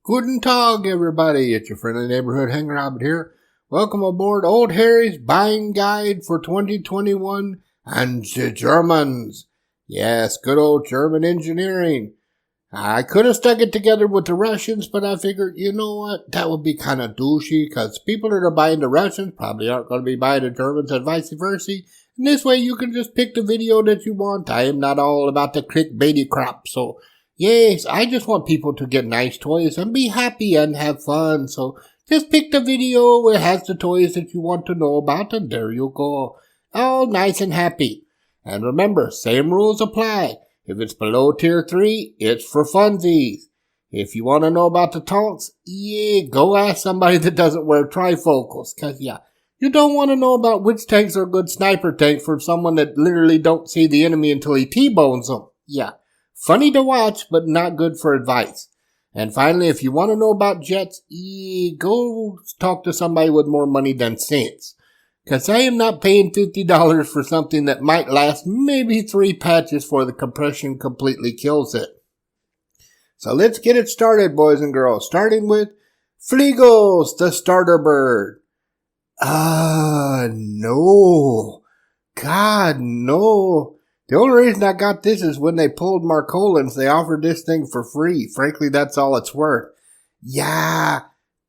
Guten Tag, everybody. It's your friendly neighborhood Hanger Hobbit here. Welcome aboard Old Harry's Buying Guide for 2021 and the Germans. Yes, good old German engineering. I could have stuck it together with the Russians, but I figured, you know what? That would be kind of douchey because people that are buying the Russians probably aren't going to be buying the Germans and vice versa. And this way you can just pick the video that you want. I am not all about the clickbaity crap, so... Yes, I just want people to get nice toys and be happy and have fun. So just pick the video where it has the toys that you want to know about and there you go. All nice and happy. And remember, same rules apply. If it's below tier 3, it's for funsies. If you want to know about the taunts, go ask somebody that doesn't wear trifocals. Cause you don't want to know about which tanks are a good sniper tank from someone that literally don't see the enemy until he T-bones them. Funny to watch, but not good for advice. And finally, if you want to know about jets, go talk to somebody with more money than sense. Because I am not paying $50 for something that might last maybe 3 patches before the compression completely kills it. So let's get it started, boys and girls. Starting with FAGLES, the starter bird. No. God, no. The only reason I got this is when they pulled Marcolins, they offered this thing for free. Frankly, that's all it's worth.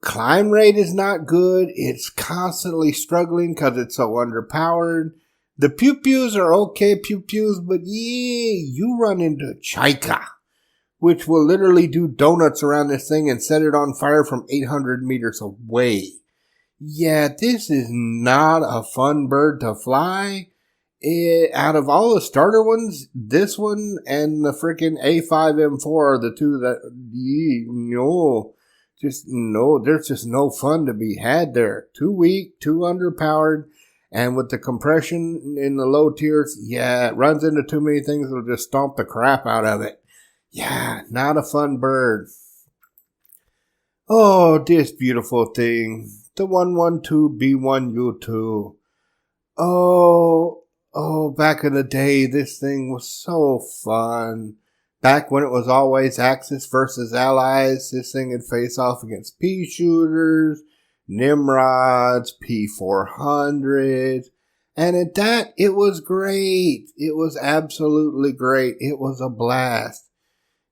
Climb rate is not good. It's constantly struggling because it's so underpowered. The pew-pews are okay pew-pews, but you run into Chaika, which will literally do donuts around this thing and set it on fire from 800 meters away. This is not a fun bird to fly. Out of all the starter ones, this one and the freaking A5M4 are the two that, there's just no fun to be had there. Too weak, too underpowered, and with the compression in the low tiers, it runs into too many things that'll just stomp the crap out of it. Not a fun bird. Oh, this beautiful thing. The 112B1U2. Oh, back in the day, this thing was so fun. Back when it was always Axis versus Allies, this thing would face off against pea shooters, Nimrods, P400s. And at that, it was great. It was absolutely great. It was a blast.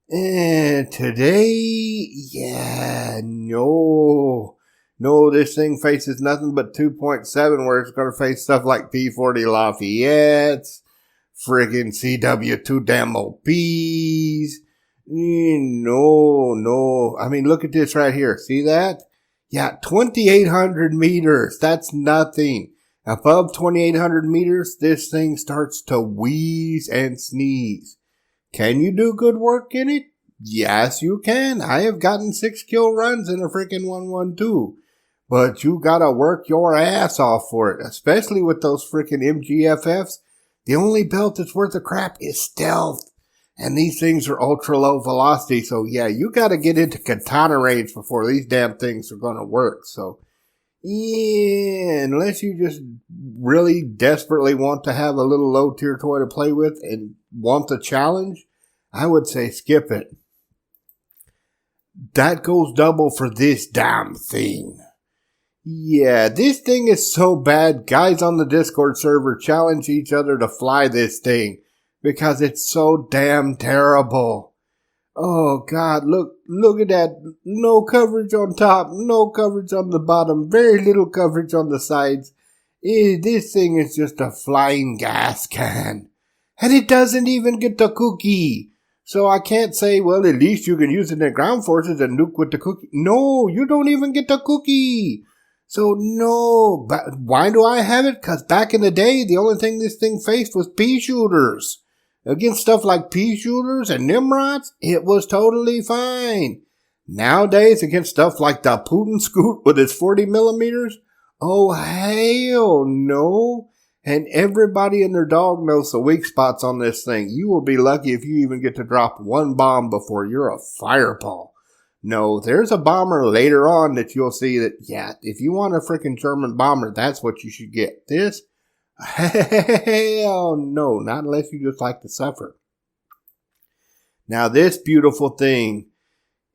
And today, no, this thing faces nothing but 2.7 where it's going to face stuff like P40 Lafayette's, friggin' CW2 Damopes. No. I mean, look at this right here. See that? 2,800 meters. That's nothing. Above 2,800 meters, this thing starts to wheeze and sneeze. Can you do good work in it? Yes, you can. I have gotten 6 kill runs in a freaking 112. But you gotta work your ass off for it, especially with those freaking MGFFs. The only belt that's worth a crap is stealth. And these things are ultra low velocity, so you gotta get into katana range before these damn things are gonna work. So, unless you just really desperately want to have a little low tier toy to play with and want the challenge, I would say skip it. That goes double for this damn thing. This thing is so bad, guys on the Discord server challenge each other to fly this thing because it's so damn terrible. Oh God, look at that. No coverage on top, no coverage on the bottom, very little coverage on the sides. This thing is just a flying gas can. And it doesn't even get the cookie. So I can't say, well, at least you can use it in ground forces and nuke with the cookie. No, you don't even get the cookie. So no, but why do I have it? Because back in the day, the only thing this thing faced was pea shooters. Against stuff like pea shooters and Nimrods, it was totally fine. Nowadays, against stuff like the Putin Scoot with its 40 millimeters, oh hell no. And everybody and their dog knows the weak spots on this thing. You will be lucky if you even get to drop one bomb before you're a fireball. No, there's a bomber later on that you'll see that, if you want a freaking German bomber, that's what you should get. This? Hell no, not unless you just like to suffer. Now this beautiful thing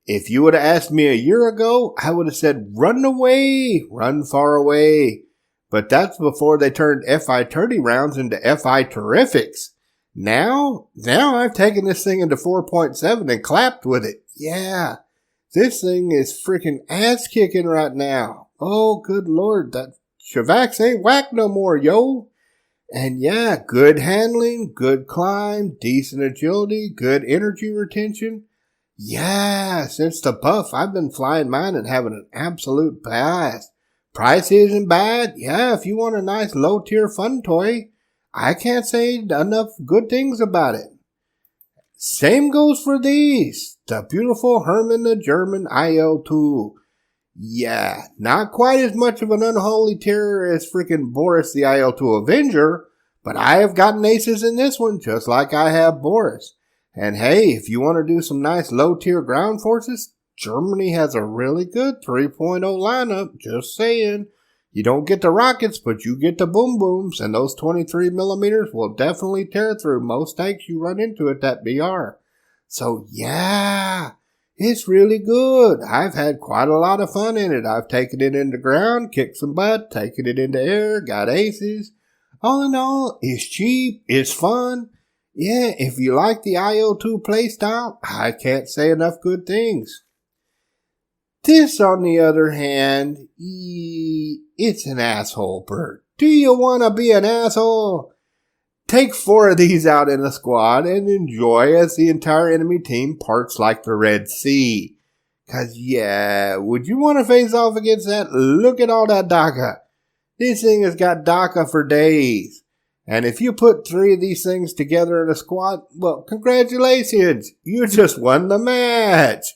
If you would have asked me a year ago, I would have said, run away, run far away. But that's before they turned FI-30 rounds into FI Terrifics. Now I've taken this thing into 4.7 and clapped with it. Yeah, this thing is freaking ass kicking right now. Oh, good Lord, that Shavax ain't whack no more, yo. And yeah, good handling, good climb, decent agility, good energy retention. Yeah, since the buff, I've been flying mine and having an absolute blast. Price isn't bad. Yeah, if you want a nice low-tier fun toy, I can't say enough good things about it. Same goes for these. The beautiful Herman the German IL-2. Yeah, not quite as much of an unholy terror as freaking Boris the IL-2 Avenger, but I have gotten aces in this one just like I have Boris. And hey, if you want to do some nice low-tier ground forces, Germany has a really good 3.0 lineup, just saying. You don't get the rockets, but you get the boom booms, and those 23 millimeters will definitely tear through most tanks you run into at that BR. So yeah, it's really good. I've had quite a lot of fun in it. I've taken it into ground, kicked some butt, taken it into air, got aces. All in all, it's cheap, it's fun. Yeah, if you like the IO2 playstyle, I can't say enough good things. This, on the other hand, it's an asshole bird. Do you want to be an asshole? Take 4 of these out in a squad and enjoy as the entire enemy team parts like the Red Sea. 'Cause yeah, would you want to face off against that? Look at all that DACA. This thing has got DACA for days. And if you put 3 of these things together in a squad, well, congratulations. You just won the match.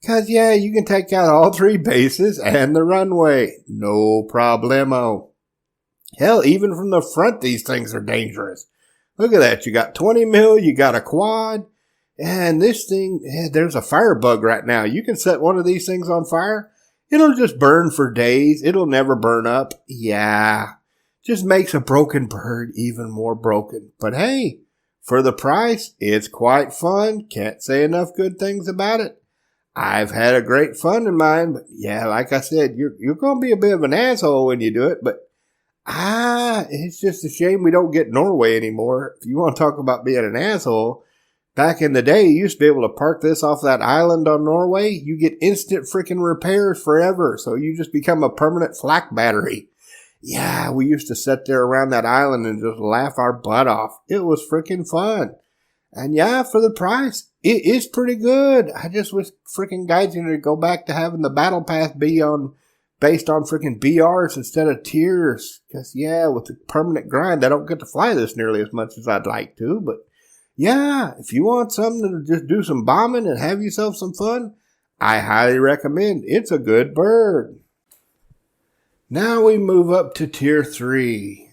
'Cause yeah, you can take out all 3 bases and the runway. No problemo. Hell, even from the front, these things are dangerous. Look at that. You got 20 mil, you got a quad. And this thing, there's a fire bug right now. You can set one of these things on fire. It'll just burn for days. It'll never burn up. Yeah. Just makes a broken bird even more broken. But hey, for the price, it's quite fun. Can't say enough good things about it. I've had a great fun in mine, but yeah, like I said, you're going to be a bit of an asshole when you do it, but it's just a shame we don't get Norway anymore. If you want to talk about being an asshole, back in the day, you used to be able to park this off that island on Norway. You get instant freaking repairs forever, so you just become a permanent flak battery. Yeah, we used to sit there around that island and just laugh our butt off. It was freaking fun. And yeah, for the price, it is pretty good. I just wish freaking Gaijin to go back to having the battle pass be based on freaking BRs instead of tiers. Because yeah, with the permanent grind, I don't get to fly this nearly as much as I'd like to. But yeah, if you want something to just do some bombing and have yourself some fun, I highly recommend. It's a good bird. Now we move up to tier 3.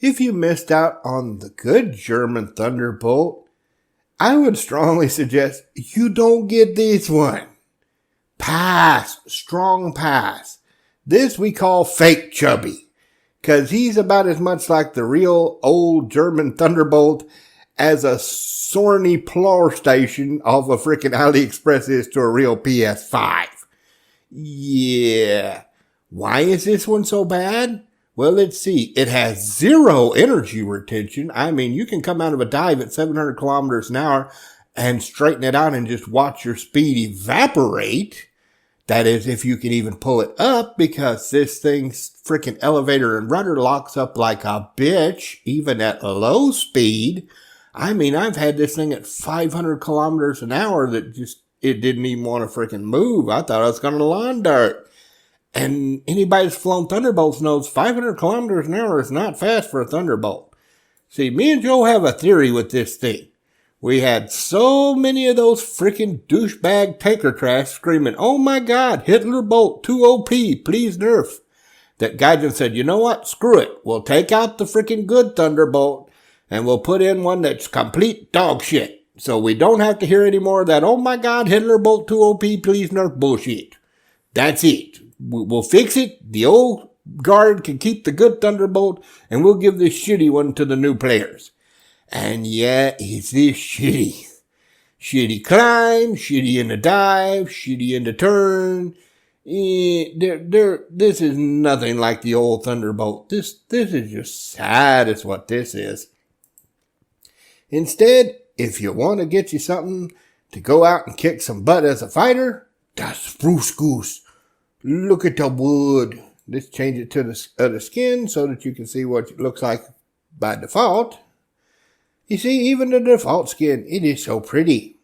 If you missed out on the good German Thunderbolt, I would strongly suggest you don't get this one. Pass. Strong pass. This we call fake chubby. 'Cause he's about as much like the real old German Thunderbolt as a Sony PlayStation off of freaking AliExpress is to a real PS5. Yeah. Why is this one so bad? Well, let's see. It has 0 energy retention. I mean, you can come out of a dive at 700 kilometers an hour and straighten it out and just watch your speed evaporate. That is, if you can even pull it up, because this thing's freaking elevator and rudder locks up like a bitch, even at a low speed. I mean, I've had this thing at 500 kilometers an hour that it didn't even want to freaking move. I thought I was going to lawn dart. And anybody that's flown Thunderbolts knows 500 kilometers an hour is not fast for a Thunderbolt. See, me and Joe have a theory with this thing. We had so many of those freaking douchebag tanker trash screaming, "Oh my God, Hitler Bolt, too OP, please nerf." That Gaijin said, you know what? Screw it. We'll take out the freaking good Thunderbolt and we'll put in one that's complete dog shit. So we don't have to hear any more of that, "Oh my God, Hitler Bolt, too OP, please nerf" bullshit. That's it. We'll fix it. The old guard can keep the good Thunderbolt, and we'll give this shitty one to the new players. And yeah, it's this shitty. Shitty climb, shitty in the dive, shitty in the turn. This is nothing like the old Thunderbolt. This is just sad is what this is. Instead, if you want to get you something to go out and kick some butt as a fighter, that's Spruce Goose. Look at the wood. Let's change it to the skin so that you can see what it looks like by default. You see, even the default skin, it is so pretty.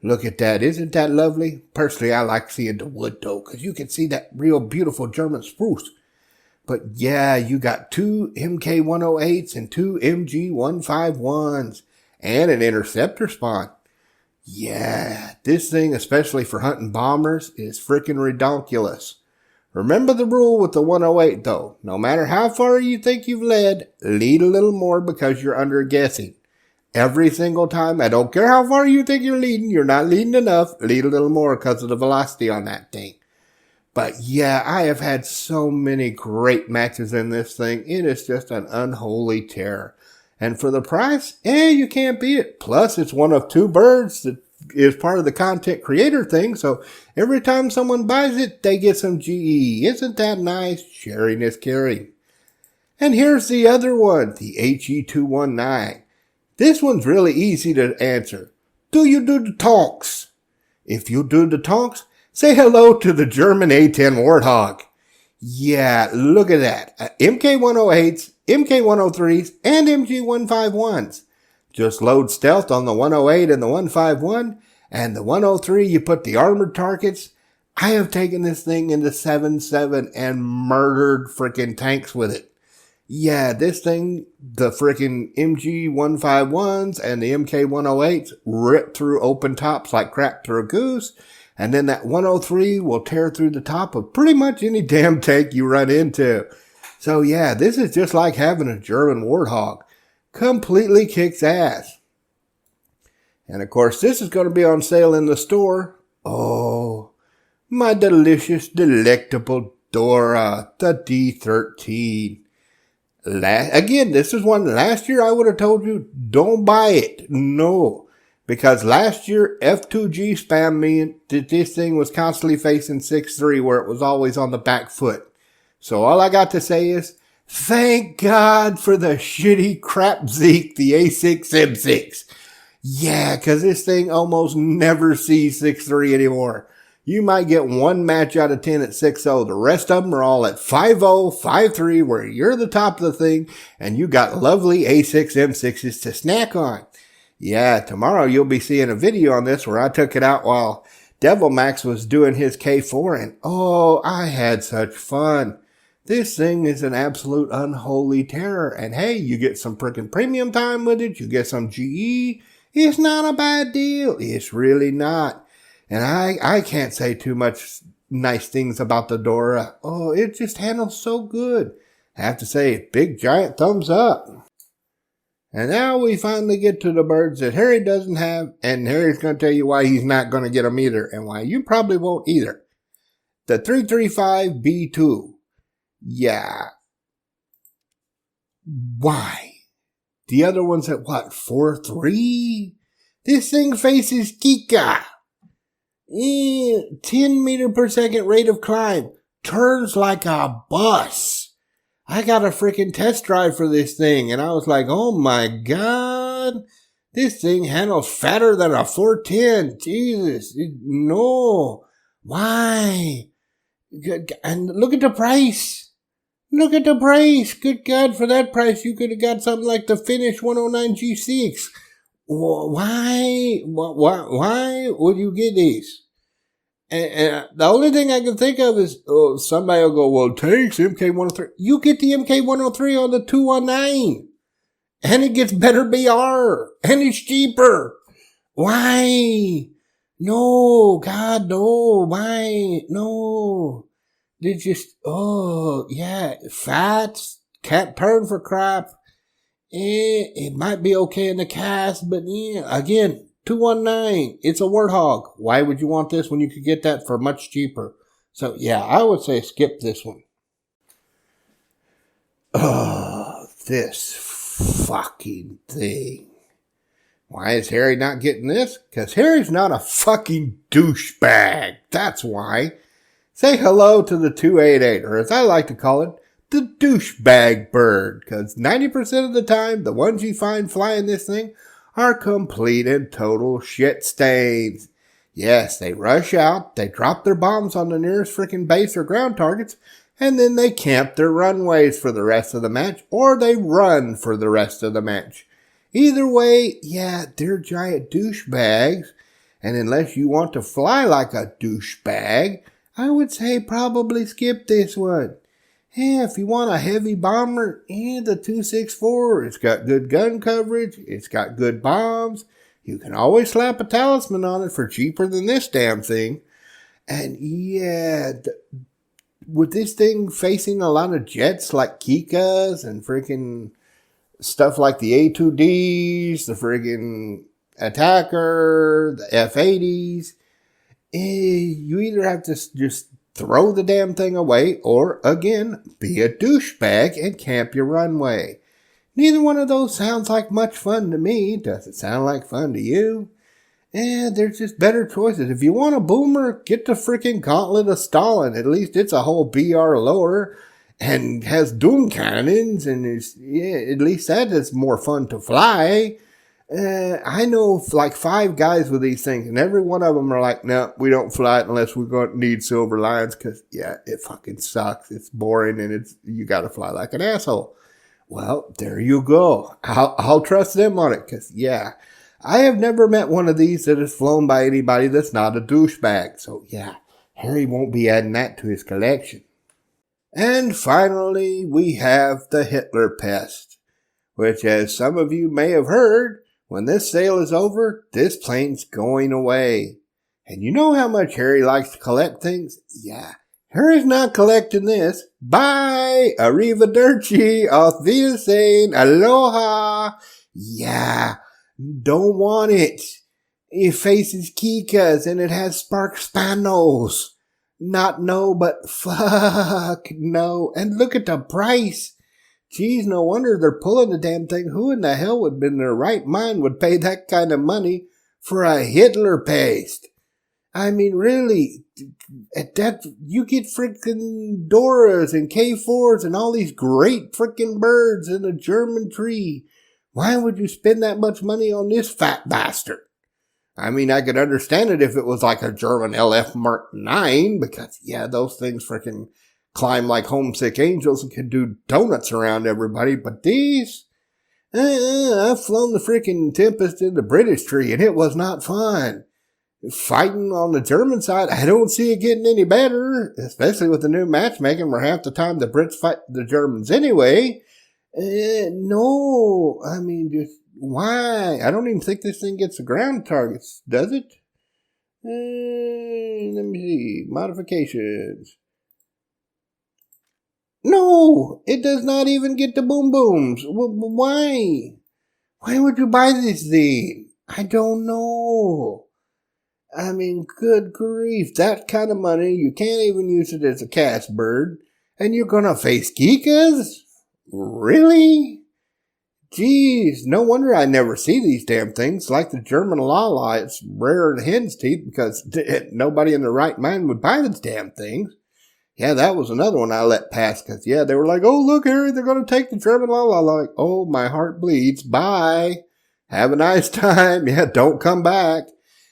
Look at that. Isn't that lovely? Personally, I like seeing the wood, though, because you can see that real beautiful German spruce. But yeah, you got 2 MK108s and 2 MG151s and an interceptor spawn. Yeah, this thing, especially for hunting bombers, is freaking redonkulous. Remember the rule with the 108, though. No matter how far you think you've led, lead a little more because you're under guessing. Every single time, I don't care how far you think you're leading, you're not leading enough, lead a little more because of the velocity on that thing. But yeah, I have had so many great matches in this thing. It is just an unholy terror. And for the price, you can't beat it. Plus, it's one of 2 birds that is part of the content creator thing. So every time someone buys it, they get some GE. Isn't that nice? Sharing is caring. And here's the other one, the HE219. This one's really easy to answer. Do you do the talks? If you do the talks, say hello to the German A10 Warthog. Yeah, look at that. MK108s, MK103s, and MG151s. Just load stealth on the 108 and the 151, and the 103 you put the armored targets. I have taken this thing into 7.7 and murdered frickin' tanks with it. Yeah, this thing, the frickin' MG151s and the MK108s rip through open tops like crap through a goose. And then that 103 will tear through the top of pretty much any damn tank you run into. So yeah, this is just like having a German Warthog. Completely kicks ass. And of course, this is going to be on sale in the store. Oh, my delicious, delectable Dora, the D13. Again, this is one last year I would have told you, don't buy it. No. Because last year, F2G spammed me that this thing was constantly facing 6.3 where it was always on the back foot. So all I got to say is, thank God for the shitty crap Zeke, the A6M6. Yeah, because this thing almost never sees 6.3 anymore. You might get one match out of 10 at 6.0. The rest of them are all at 5.0, 5.3, where you're the top of the thing, and you got lovely A6M6s to snack on. Yeah, tomorrow you'll be seeing a video on this where I took it out while Devil Max was doing his K4, and oh, I had such fun. This thing is an absolute unholy terror, and hey, you get some freaking premium time with it, you get some GE. It's not a bad deal. It's really not. And I can't say too much nice things about the Dora. Oh, it just handles so good. I have to say, big giant thumbs up. And now we finally get to the birds that Harry doesn't have, and Harry's going to tell you why he's not going to get them either, and why you probably won't either. The 335B2. Yeah. Why? The other one's at what, 4.3? This thing faces Kika. 10 meter per second rate of climb. Turns like a bus. I got a freaking test drive for this thing, and I was like, oh my God. This thing handles fatter than a 410. Jesus. No. Why? And look at the price. Look at the price. Good God, for that price, you could have got something like the Finnish 109 G6. Why would you get these? And the only thing I can think of is, somebody will go, well, tanks, MK103. You get the MK103 on the 219. And it gets better BR. And it's cheaper. Why? No, God, no. Why? No. They just, fats, can't turn for crap. It might be okay in the cast, but again, 219, it's a Warthog. Why would you want this when you could get that for much cheaper? So yeah, I would say skip this one. Oh, this fucking thing. Why is Harry not getting this? Because Harry's not a fucking douchebag. That's why. Say hello to the 288, or as I like to call it, the douchebag bird. Because 90% of the time, the ones you find flying this thing are complete and total shit stains. Yes, they rush out, they drop their bombs on the nearest freaking base or ground targets, and then they camp their runways for the rest of the match, or they run for the rest of the match. Either way, yeah, they're giant douchebags, and unless you want to fly like a douchebag, I would say probably skip this one. Yeah, if you want a heavy bomber, the 264, it's got good gun coverage, it's got good bombs. You can always slap a talisman on it for cheaper than this damn thing. And yeah, with this thing facing a lot of jets like Kikas and freaking stuff like the A2Ds, the freaking Attacker, the F80s, you either have to just throw the damn thing away or, again, be a douchebag and camp your runway. Neither one of those sounds like much fun to me. Does it sound like fun to you? There's just better choices. If you want a boomer, get the freaking Gauntlet of Stalin. At least it's a whole BR lower and has doom cannons, and at least that is more fun to fly. I know like 5 guys with these things, and every one of them are like, no, we don't fly it unless we're going to need silver lines, because, yeah, it fucking sucks. It's boring, and you got to fly like an asshole. Well, there you go. I'll trust them on it, because, yeah, I have never met one of these that has flown by anybody that's not a douchebag. So, yeah, Harry won't be adding that to his collection. And finally, we have the Hitler Pest, which, as some of you may have heard, when this sale is over, this plane's going away. And you know how much Harry likes to collect things? Yeah. Harry's not collecting this. Bye! Arrivederci! Auf Wiedersehen! Aloha! Yeah, don't want it. It faces Kikas and it has spark spanos. Not no, but fuck no. And look at the price. Geez, no wonder they're pulling the damn thing. Who in the hell would be in their right mind would pay that kind of money for a Hitler paste? I mean, really, at that, you get freaking Doras and K4s and all these great freaking birds in a German tree. Why would you spend that much money on this fat bastard? I mean, I could understand it if it was like a German LF Mark 9, because, yeah, those things freaking climb like homesick angels and can do donuts around everybody. But these, I've flown the freaking Tempest in the British tree, and it was not fun. Fighting on the German side, I don't see it getting any better, especially with the new matchmaking where half the time the Brits fight the Germans anyway. No, I mean, just why? I don't even think this thing gets the ground targets, does it? Let me see. Modifications. No, it does not even get the boom booms. Why? Why would you buy this thing? I don't know. I mean, good grief, that kind of money, you can't even use it as a cast bird, and you're gonna face Kikas? Really? Jeez, no wonder I never see these damn things. Like the German Lala, it's rarer than hen's teeth because nobody in their right mind would buy these damn things. Yeah, that was another one I let pass because, yeah, they were like, oh, look, Harry, they're going to take the German Lala. Like, oh, my heart bleeds. Bye. Have a nice time. Yeah, don't come back.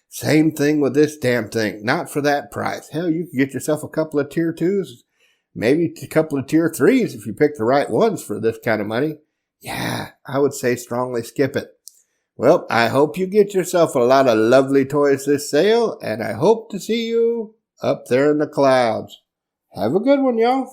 Same thing with this damn thing. Not for that price. Hell, you could get yourself a couple of tier 2s, maybe a couple of tier 3s if you pick the right ones for this kind of money. Yeah, I would say strongly skip it. Well, I hope you get yourself a lot of lovely toys this sale, and I hope to see you up there in the clouds. Have a good one, y'all.